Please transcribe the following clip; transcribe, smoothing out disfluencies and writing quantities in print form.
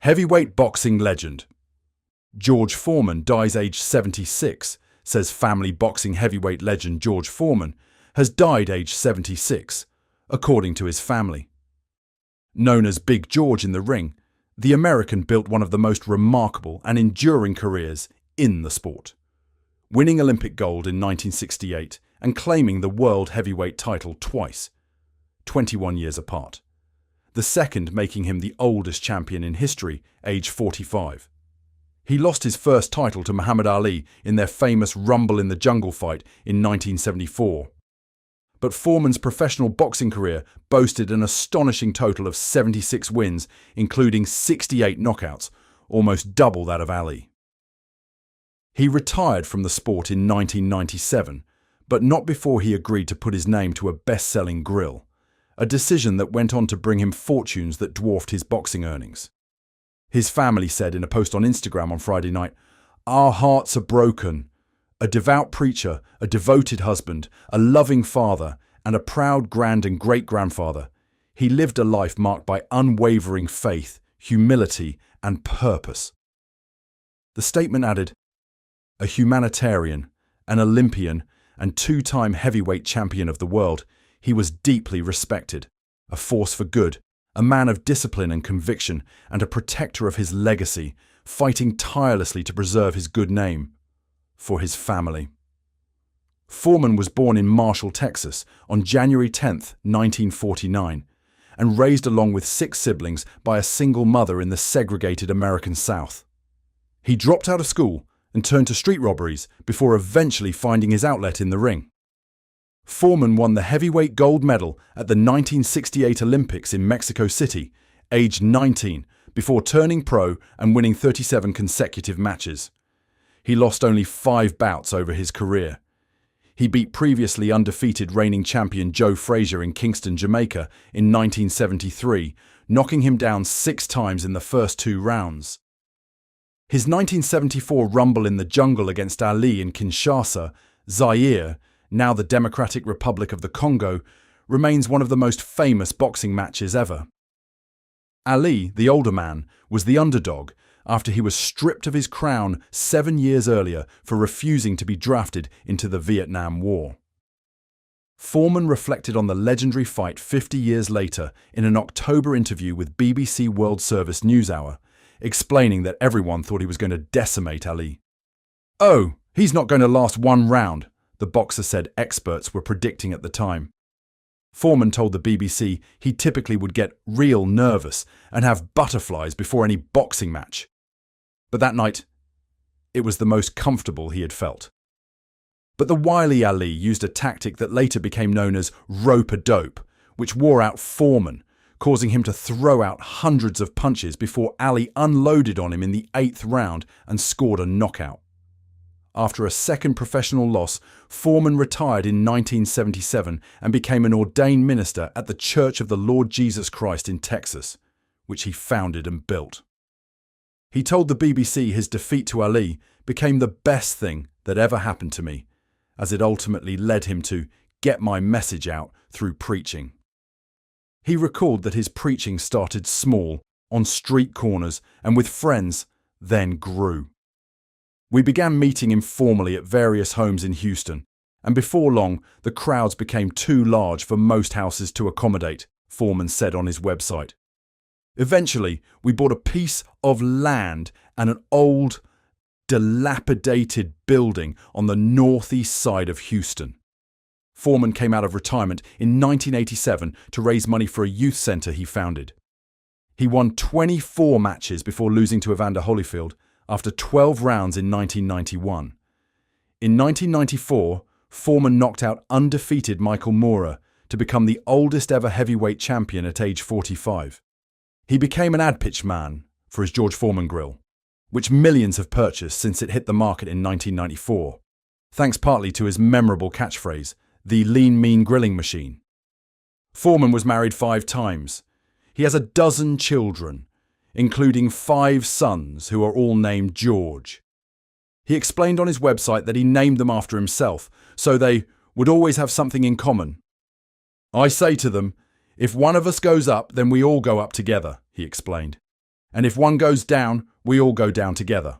Heavyweight boxing legend. George Foreman dies aged 76, says family boxing heavyweight legend George Foreman has died aged 76, according to his family. Known as Big George in the ring, the American built one of the most remarkable and enduring careers in the sport, winning Olympic gold in 1968 and claiming the world heavyweight title twice, 21 years apart. The second making him the oldest champion in history, age 45. He lost his first title to Muhammad Ali in their famous Rumble in the Jungle fight in 1974. But Foreman's professional boxing career boasted an astonishing total of 76 wins, including 68 knockouts, almost double that of Ali. He retired from the sport in 1997, but not before he agreed to put his name to a best-selling grill, a decision that went on to bring him fortunes that dwarfed his boxing earnings. His family said in a post on Instagram on Friday night, "Our hearts are broken. A devout preacher, a devoted husband, a loving father, and a proud grand and great-grandfather. He lived a life marked by unwavering faith, humility, and purpose." The statement added, "A humanitarian, an Olympian, and two-time heavyweight champion of the world, he was deeply respected, a force for good, a man of discipline and conviction, and a protector of his legacy, fighting tirelessly to preserve his good name for his family." Foreman was born in Marshall, Texas, on January 10, 1949, and raised along with 6 siblings by a single mother in the segregated American South. He dropped out of school and turned to street robberies before eventually finding his outlet in the ring. Foreman won the heavyweight gold medal at the 1968 Olympics in Mexico City, aged 19, before turning pro and winning 37 consecutive matches. He lost only 5 bouts over his career. He beat previously undefeated reigning champion Joe Frazier in Kingston, Jamaica in 1973, knocking him down 6 times in the first 2 rounds. His 1974 Rumble in the Jungle against Ali in Kinshasa, Zaire, now the Democratic Republic of the Congo, remains one of the most famous boxing matches ever. Ali, the older man, was the underdog after he was stripped of his crown 7 years earlier for refusing to be drafted into the Vietnam War. Foreman reflected on the legendary fight 50 years later in an October interview with BBC World Service NewsHour, explaining that everyone thought he was going to decimate Ali. "Oh, he's not going to last 1 round, the boxer said experts were predicting at the time. Foreman told the BBC he typically would get real nervous and have butterflies before any boxing match. But that night, it was the most comfortable he had felt. But the wily Ali used a tactic that later became known as rope-a-dope, which wore out Foreman, causing him to throw out hundreds of punches before Ali unloaded on him in the 8th round and scored a knockout. After a second professional loss, Foreman retired in 1977 and became an ordained minister at the Church of the Lord Jesus Christ in Texas, which he founded and built. He told the BBC his defeat to Ali became the best thing that ever happened to me, as it ultimately led him to get my message out through preaching. He recalled that his preaching started small, on street corners and with friends, then grew. "We began meeting informally at various homes in Houston, and before long, the crowds became too large for most houses to accommodate," Foreman said on his website. "Eventually, we bought a piece of land and an old, dilapidated building on the northeast side of Houston." Foreman came out of retirement in 1987 to raise money for a youth center he founded. He won 24 matches before losing to Evander Holyfield after 12 rounds in 1991. In 1994, Foreman knocked out undefeated Michael Moorer to become the oldest ever heavyweight champion at age 45. He became an ad pitch man for his George Foreman grill, which millions have purchased since it hit the market in 1994, thanks partly to his memorable catchphrase, "the lean mean grilling machine." Foreman was married 5 times. He has a dozen children, including 5 sons who are all named George. He explained on his website that he named them after himself, so they would always have something in common. "I say to them, if one of us goes up, then we all go up together," he explained. And if one goes down, we all go down together.